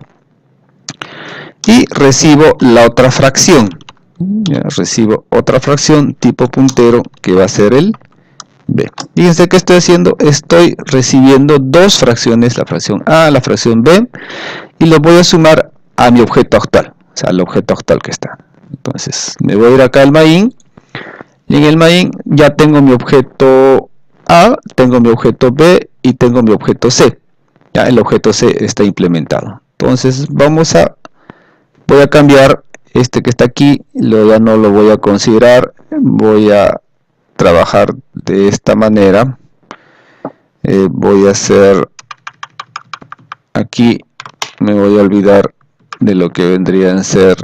Y recibo la otra fracción. Ya, recibo otra fracción tipo puntero que va a ser el B. Fíjense que estoy haciendo, estoy recibiendo dos fracciones, la fracción A, la fracción B, y lo voy a sumar a mi objeto actual, o sea, al objeto actual que está. Entonces, me voy a ir acá al main, y en el main ya tengo mi objeto A, tengo mi objeto B y tengo mi objeto C. Ya el objeto C está implementado. Entonces, voy a cambiar este que está aquí, ya no lo voy a considerar, voy a trabajar de esta manera. Voy a hacer aquí, me voy a olvidar de lo que vendrían a ser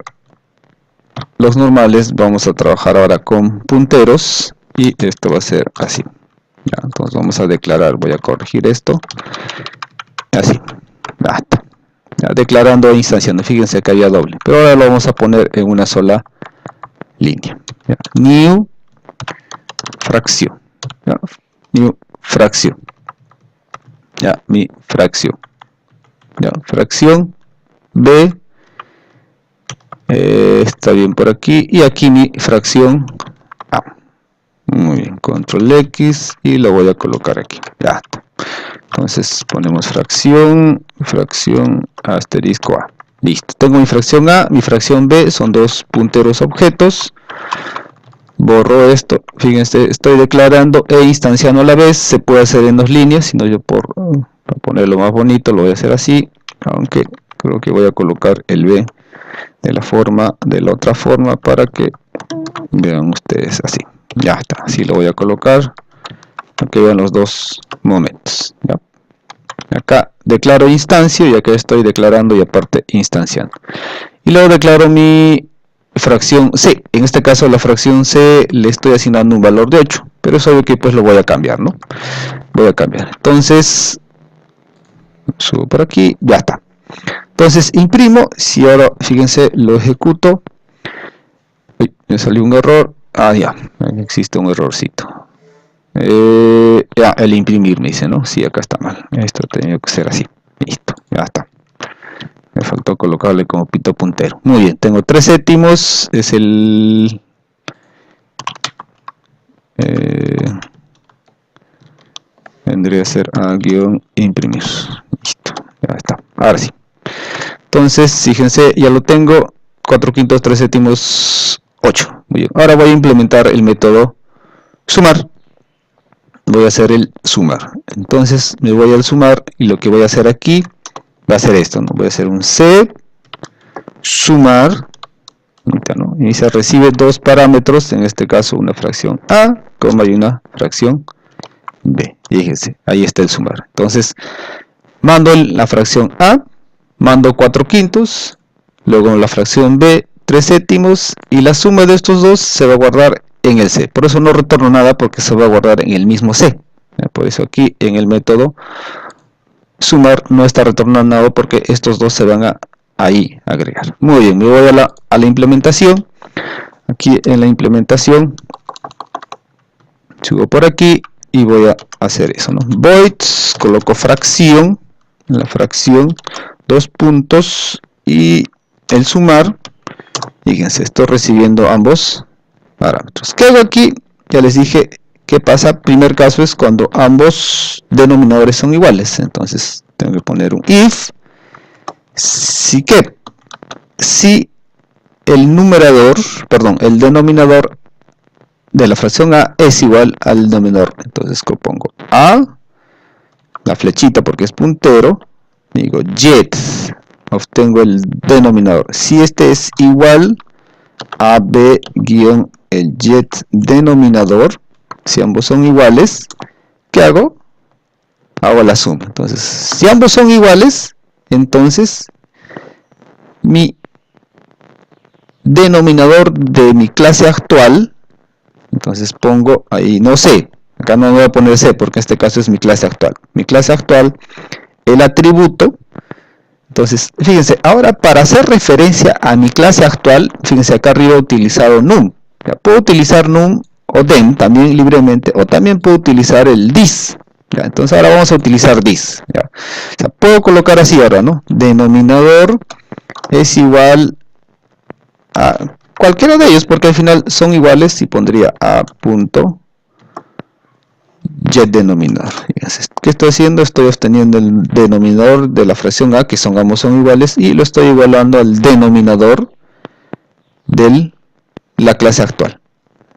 los normales. Vamos a trabajar ahora con punteros y esto va a ser así. Ya, entonces vamos a declarar, voy a corregir esto así, basta. Ya, declarando e instanciando, fíjense que había doble, pero ahora lo vamos a poner en una sola línea. Ya, new fracción, ya, new fracción, ya, mi fracción, ya, fracción B, está bien por aquí, y aquí mi fracción A. Muy bien, control X y lo voy a colocar aquí. Ya está. Entonces ponemos fracción asterisco A. Listo, tengo mi fracción A, mi fracción B, son dos punteros objetos. Borro esto, fíjense, estoy declarando e instanciando a la vez. Se puede hacer en dos líneas, sino yo para ponerlo más bonito lo voy a hacer así, aunque creo que voy a colocar el B de la otra forma para que vean ustedes así. Ya está, así lo voy a colocar para que vean los dos momentos. ¿Ya? Acá declaro instancio y acá estoy declarando y aparte instanciando. Y luego declaro mi fracción C. En este caso la fracción C le estoy asignando un valor de 8, pero es obvio que pues lo voy a cambiar, ¿no? Voy a cambiar. Entonces, subo por aquí, ya está. Entonces imprimo, si ahora fíjense lo ejecuto, me salió un error, ya, existe un errorcito. Ya, el imprimir me dice, ¿no? Sí, acá está mal, esto tenía que ser así, listo, ya está. Me faltó colocarle como pito puntero. Muy bien, tengo 3 séptimos, es el... vendría a ser a guión imprimir. Listo, ya está, ahora sí. Entonces, fíjense, ya lo tengo, 4 quintos, 3 séptimos, 8. Muy bien, ahora voy a implementar el método sumar. Voy a hacer el sumar. Entonces, me voy al sumar y lo que voy a hacer aquí va a ser esto, ¿no? Voy a hacer un C sumar, ¿no? Y se recibe dos parámetros, en este caso una fracción A, y una fracción B. Fíjense, ahí está el sumar. Entonces, mando la fracción A, mando 4 quintos, luego la fracción B, 3 séptimos, y la suma de estos dos se va a guardar en el C. Por eso no retorno nada, porque se va a guardar en el mismo C. Por eso aquí en el método sumar no está retornando nada, porque estos dos se van a ahí agregar. Muy bien, me voy a la implementación. Aquí en la implementación subo por aquí y voy a hacer eso, ¿no? Void, coloco fracción, la fracción, 2 puntos y el sumar. Fíjense, estoy recibiendo ambos parámetros. ¿Qué hago aquí? Ya les dije qué pasa. Primer caso es cuando ambos denominadores son iguales. Entonces tengo que poner un if si el denominador de la fracción A es igual al denominador. Entonces pongo A, la flechita porque es puntero, digo jet, obtengo el denominador. Si este es igual a B guión el jet denominador, si ambos son iguales, ¿qué hago? Hago la suma. Entonces, si ambos son iguales, entonces mi denominador de mi clase actual, entonces pongo ahí, no C, acá no voy a poner C porque en este caso es mi clase actual. Mi clase actual, el atributo, entonces, fíjense, ahora para hacer referencia a mi clase actual, fíjense acá arriba he utilizado num. Ya, puedo utilizar num o den también libremente, o también puedo utilizar el this. Ya, entonces ahora vamos a utilizar this. Ya. O sea, puedo colocar así ahora, ¿no? Denominador es igual a cualquiera de ellos, porque al final son iguales, y pondría a punto Jet denominador. Fíjense, ¿qué estoy haciendo? Estoy obteniendo el denominador de la fracción A, que son ambos son iguales, y lo estoy igualando al denominador de la clase actual.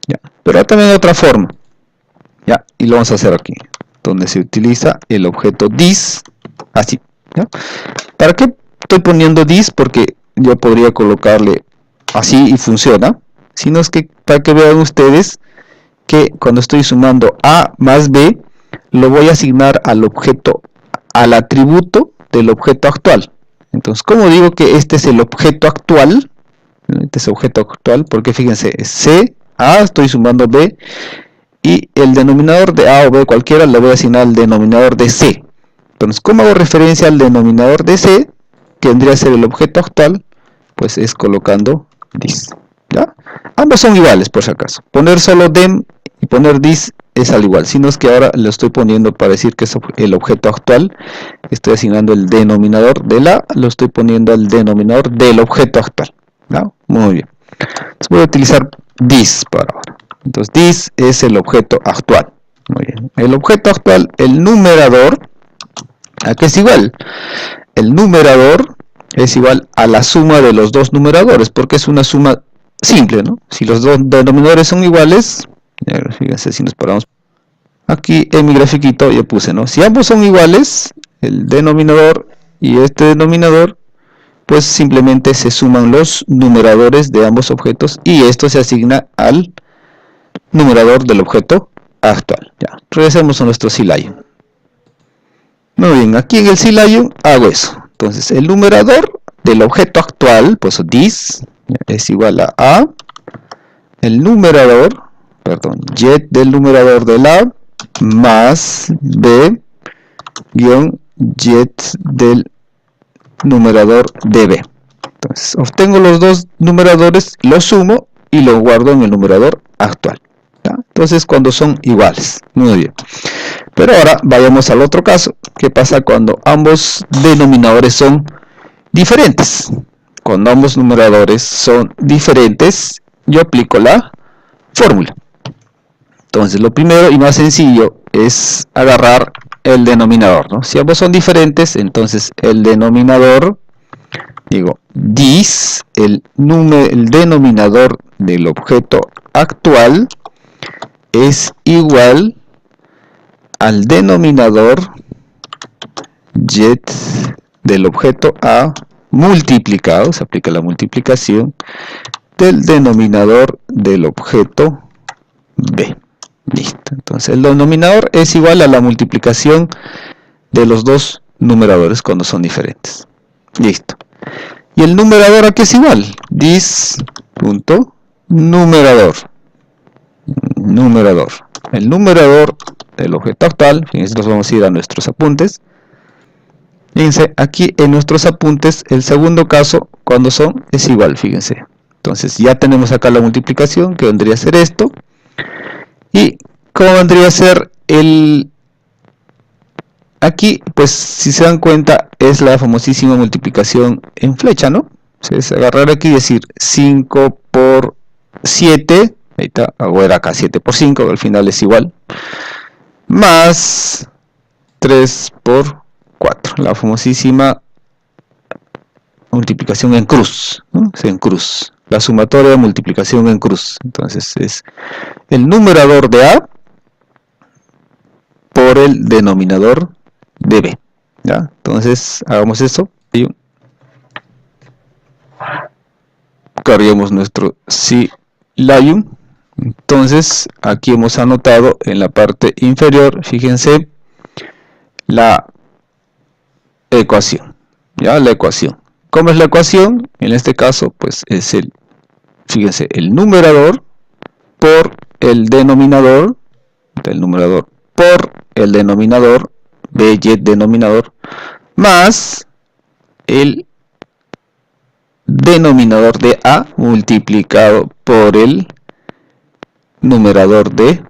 ¿Ya? Pero también hay otra forma. ¿Ya? Y lo vamos a hacer aquí, donde se utiliza el objeto this, así. ¿Ya? ¿Para qué estoy poniendo this? Porque yo podría colocarle así y funciona, sino es que para que vean ustedes que cuando estoy sumando A más B, lo voy a asignar al objeto, al atributo del objeto actual. Entonces, ¿cómo digo que este es el objeto actual? Este es el objeto actual, porque fíjense, C, A, estoy sumando B, y el denominador de A o B cualquiera le voy a asignar al denominador de C. Entonces, ¿cómo hago referencia al denominador de C, que vendría a ser el objeto actual? Pues es colocando this. ¿Ya? Ambos son iguales, por si acaso. Poner solo dem y poner this es al igual, sino es que ahora lo estoy poniendo para decir que es el objeto actual. Estoy asignando el denominador de la, lo estoy poniendo al denominador del objeto actual. ¿Ya? Muy bien. Entonces voy a utilizar this para ahora. Entonces this es el objeto actual. Muy bien. El objeto actual, el numerador, ¿a qué es igual? El numerador es igual a la suma de los dos numeradores, porque es una suma simple, ¿no? Si los dos denominadores son iguales, fíjense si nos paramos aquí en mi grafiquito, yo puse, ¿no? Si ambos son iguales, el denominador y este denominador, pues simplemente se suman los numeradores de ambos objetos y esto se asigna al numerador del objeto actual. Ya, regresemos a nuestro C-Lion. Muy bien, aquí en el C-Lion hago eso. Entonces, el numerador del objeto actual, pues this, es igual a el numerador, perdón, jet del numerador de la más b guión jet del numerador de b. Entonces, obtengo los dos numeradores, los sumo y los guardo en el numerador actual. ¿Ya? Entonces, cuando son iguales. Muy bien. Pero ahora vayamos al otro caso. ¿Qué pasa cuando ambos denominadores son diferentes? Cuando ambos numeradores son diferentes, yo aplico la fórmula. Entonces, lo primero y más sencillo es agarrar el denominador, ¿no? Si ambos son diferentes, entonces el denominador, digo, this, el denominador del objeto actual es igual al denominador jet del objeto A multiplicado, se aplica la multiplicación del denominador del objeto B. Listo. Entonces el denominador es igual a la multiplicación de los dos numeradores cuando son diferentes. Listo. ¿Y el numerador a qué es igual? This punto numerador. Numerador. El numerador del objeto actual, fíjense, nos vamos a ir a nuestros apuntes. Fíjense, aquí en nuestros apuntes, el segundo caso, cuando son, es igual, fíjense. Entonces ya tenemos acá la multiplicación, que vendría a ser esto. Y ¿cómo vendría a ser el... Aquí, pues, si se dan cuenta, es la famosísima multiplicación en flecha, ¿no? Es agarrar aquí y decir 5 por 7, ahí está, o era acá 7 por 5, al final es igual, más 3 por 4, la famosísima multiplicación en cruz, ¿no? Es en cruz, la sumatoria de multiplicación en cruz. Entonces es el numerador de A por el denominador de B. ¿Ya? Entonces hagamos eso. Carguemos nuestro C-Lion. Entonces aquí hemos anotado en la parte inferior, fíjense, la ecuación. ¿Ya? La ecuación. ¿Cómo es la ecuación? En este caso, pues es el, fíjense, el numerador por el denominador, del numerador por el denominador, b jet denominador, más el denominador de A multiplicado por el numerador de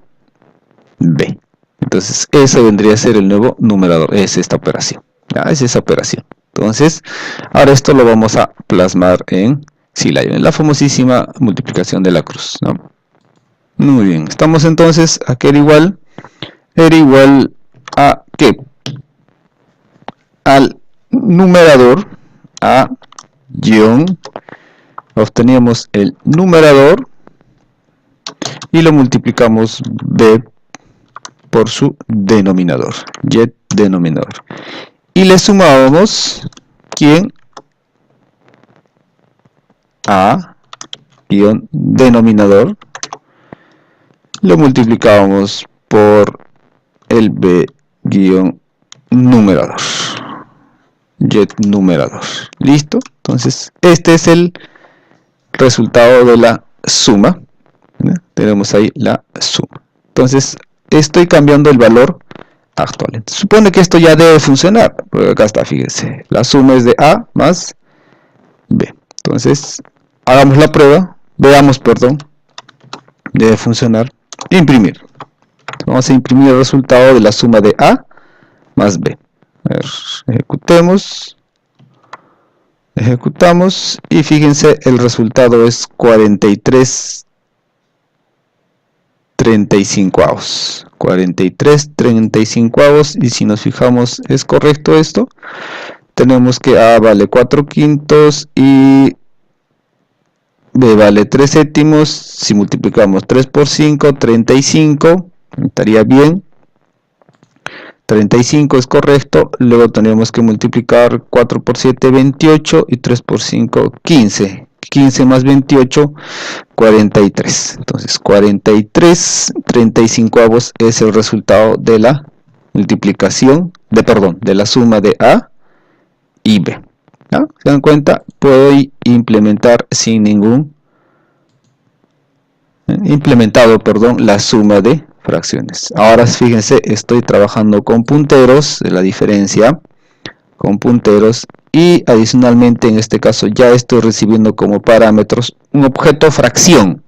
B. Entonces, ese vendría a ser el nuevo numerador, es esta operación. ¿Ya? Es esa operación. Entonces, ahora esto lo vamos a plasmar en C-Lion, en la famosísima multiplicación de la cruz, ¿no? Muy bien, estamos entonces aquí igual era igual a ¿qué? Al numerador a guión, obteníamos el numerador y lo multiplicamos b por su denominador, y denominador, y le sumábamos ¿quién? A guión denominador, lo multiplicábamos por el b guión numerador, y numerador. Listo. Entonces este es el resultado de la suma. Tenemos ahí la suma. Entonces estoy cambiando el valor actual. Entonces, supone que esto ya debe funcionar, porque acá está, fíjense, la suma es de A más B. Entonces hagamos la prueba, veamos, perdón, debe funcionar. Imprimir. Vamos a imprimir el resultado de la suma de A más B. A ver, ejecutamos y fíjense, el resultado es 43/35. 43/35, y si nos fijamos, ¿es correcto esto? Tenemos que A vale 4/5 y B vale 3/7. Si multiplicamos 3 por 5, 35, estaría bien. 35 es correcto. Luego tenemos que multiplicar 4 por 7, 28, y 3 por 5, 15. 15 más 28, 43. Entonces 43/35 es el resultado de la multiplicación, de la suma de A y B. ¿Ya? ¿Se dan cuenta? Puedo implementar sin ningún la suma de fracciones. Ahora fíjense, estoy trabajando con punteros, la diferencia con punteros, y adicionalmente en este caso ya estoy recibiendo como parámetros un objeto fracción.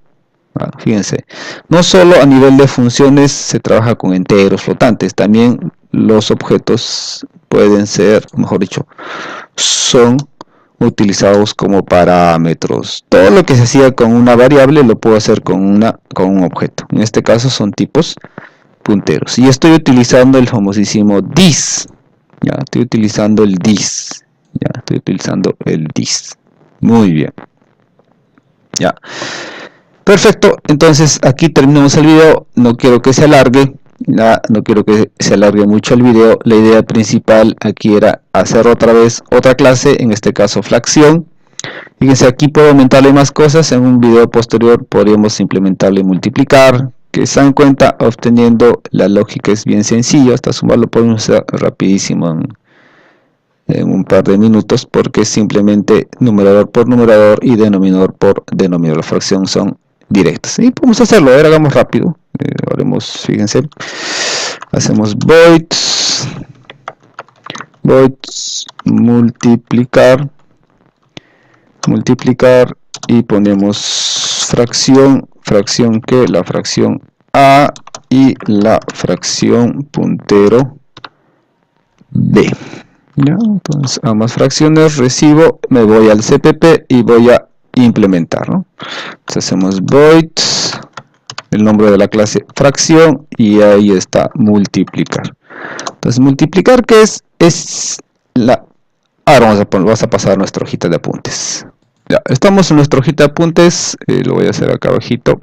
Fíjense, no solo a nivel de funciones se trabaja con enteros flotantes, también los objetos pueden ser, mejor dicho, son utilizados como parámetros. Todo lo que se hacía con una variable lo puedo hacer con un objeto. En este caso son tipos punteros. Y estoy utilizando el famosísimo dis. Ya estoy utilizando el dis. Muy bien. Ya. Perfecto. Entonces aquí terminamos el video. No quiero que se alargue. No quiero que se alargue mucho el video. La idea principal aquí era hacer otra vez otra clase, en este caso fracción. Fíjense, aquí puedo aumentarle más cosas. En un video posterior podríamos implementarle multiplicar, que se dan cuenta, obteniendo la lógica es bien sencillo. Hasta sumarlo podemos hacer rapidísimo en un par de minutos, porque es simplemente numerador por numerador y denominador por denominador. La fracción son directas y podemos hacerlo. A ver, hagamos rápido. Fíjense, hacemos void multiplicar y ponemos fracción que la fracción A y la fracción puntero B. ¿Ya? Entonces ambas fracciones recibo, me voy al CPP y voy a implementar, ¿no? Entonces hacemos void, el nombre de la clase fracción, y ahí está multiplicar. Entonces multiplicar, ¿qué es? Ahora vamos a pasar a nuestra hojita de apuntes. Ya, estamos en nuestra hojita de apuntes, lo voy a hacer acá abajito.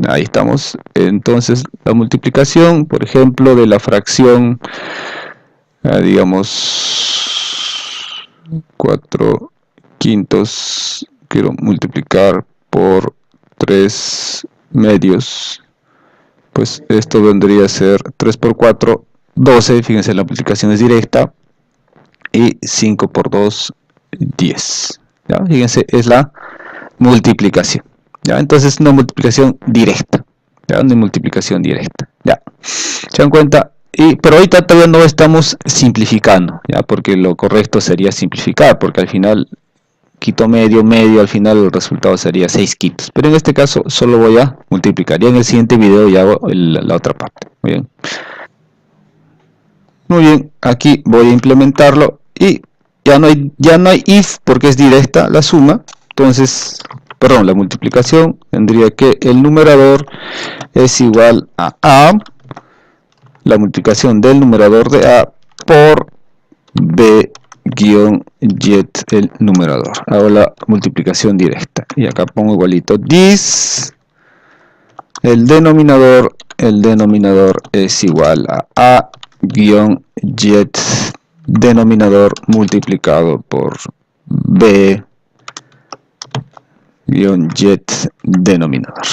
Ahí estamos. Entonces la multiplicación, por ejemplo, de la fracción, digamos 4/5, quiero multiplicar por 3/2, pues esto vendría a ser 3 por 4, 12, fíjense, la multiplicación es directa, y 5 por 2, 10. ¿Ya? Fíjense, es la multiplicación. ¿Ya? Entonces una multiplicación directa. ¿Ya? Una multiplicación directa. ¿Ya? ¿Se dan cuenta? Pero ahorita todavía no estamos simplificando, ¿ya? Porque lo correcto sería simplificar, porque al final quito medio, al final el resultado sería 6 quitos. Pero en este caso solo voy a multiplicar. Ya en el siguiente video ya hago la otra parte. Muy bien. Muy bien, aquí voy a implementarlo y ya no hay if porque es directa la suma. Entonces, la multiplicación tendría que el numerador es igual a la multiplicación del numerador de A por B-jet el numerador. Hago la multiplicación directa. Y acá pongo igualito this. El denominador es igual a A-jet denominador multiplicado por B-jet denominador.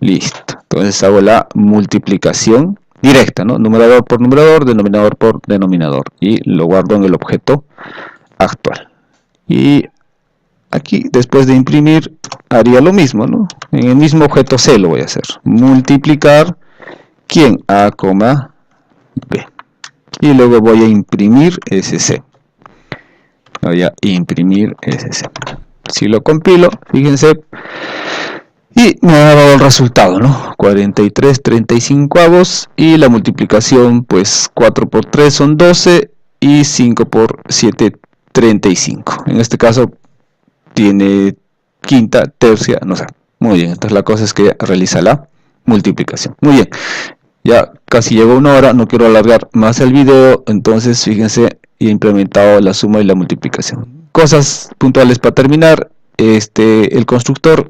Listo. Entonces hago la multiplicación directa, ¿no? Numerador por numerador, denominador por denominador. Y lo guardo en el objeto actual. Y aquí, después de imprimir, haría lo mismo, ¿no? En el mismo objeto C lo voy a hacer. Multiplicar, ¿quién? A, B. Y luego voy a imprimir ese C. Voy a imprimir ese C. Si lo compilo, fíjense, y me ha dado el resultado, ¿no? 43/35 y la multiplicación, pues 4 por 3 son 12 y 5 por 7, 35. En este caso tiene quinta, tercia, no sé. Muy bien, entonces la cosa es que realiza la multiplicación. Muy bien, ya casi llegó una hora, no quiero alargar más el video, entonces fíjense, he implementado la suma y la multiplicación. Cosas puntuales para terminar, el constructor.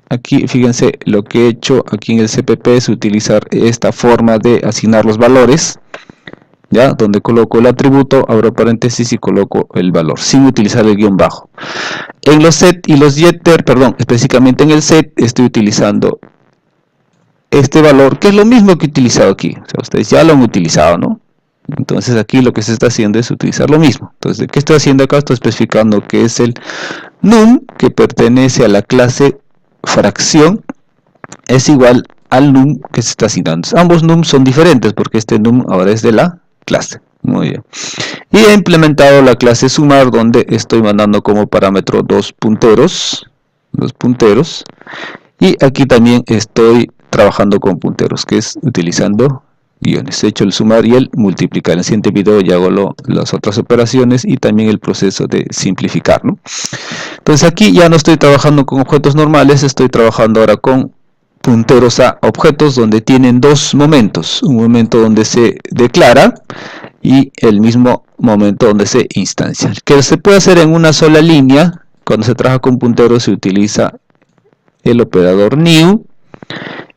Aquí fíjense lo que he hecho aquí en el CPP es utilizar esta forma de asignar los valores, ya, donde coloco el atributo, abro paréntesis y coloco el valor, sin utilizar el guión bajo. En los set y los getter, perdón, específicamente en el set, estoy utilizando este valor, que es lo mismo que he utilizado aquí. O sea, ustedes ya lo han utilizado, ¿no? Entonces aquí lo que se está haciendo es utilizar lo mismo. Entonces, ¿qué estoy haciendo acá? Estoy especificando que es el num, que pertenece a la clase fracción, es igual al num que se está asignando. Ambos num son diferentes porque este num ahora es de la clase. Muy bien. Y he implementado la clase sumar, donde estoy mandando como parámetro dos punteros. Y aquí también estoy trabajando con punteros, que es utilizando guiones. He hecho el sumar y el multiplicar. En el siguiente video ya hago las otras operaciones y también el proceso de simplificar, ¿no? Entonces aquí ya no estoy trabajando con objetos normales, estoy trabajando ahora con punteros a objetos donde tienen dos momentos. Un momento donde se declara y el mismo momento donde se instancia. Que se puede hacer en una sola línea. Cuando se trabaja con punteros se utiliza el operador new.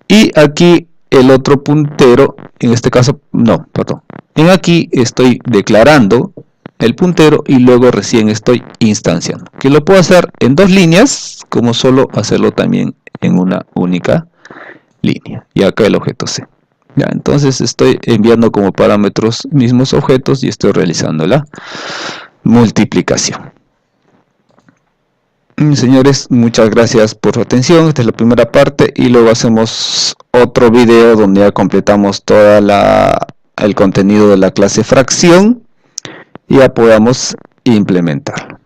Y aquí el otro puntero, en este caso, no, perdón. En aquí estoy declarando el puntero y luego recién estoy instanciando. Que lo puedo hacer en dos líneas, como solo hacerlo también en una única línea. Y acá el objeto C. Ya, entonces estoy enviando como parámetros mismos objetos y estoy realizando la multiplicación. Señores, muchas gracias por su atención. Esta es la primera parte y luego hacemos otro video donde ya completamos todo el contenido de la clase fracción y ya podamos implementarlo.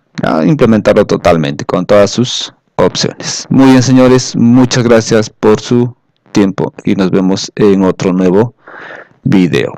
Implementarlo totalmente con todas sus opciones. Muy bien, señores, muchas gracias por su tiempo y nos vemos en otro nuevo video.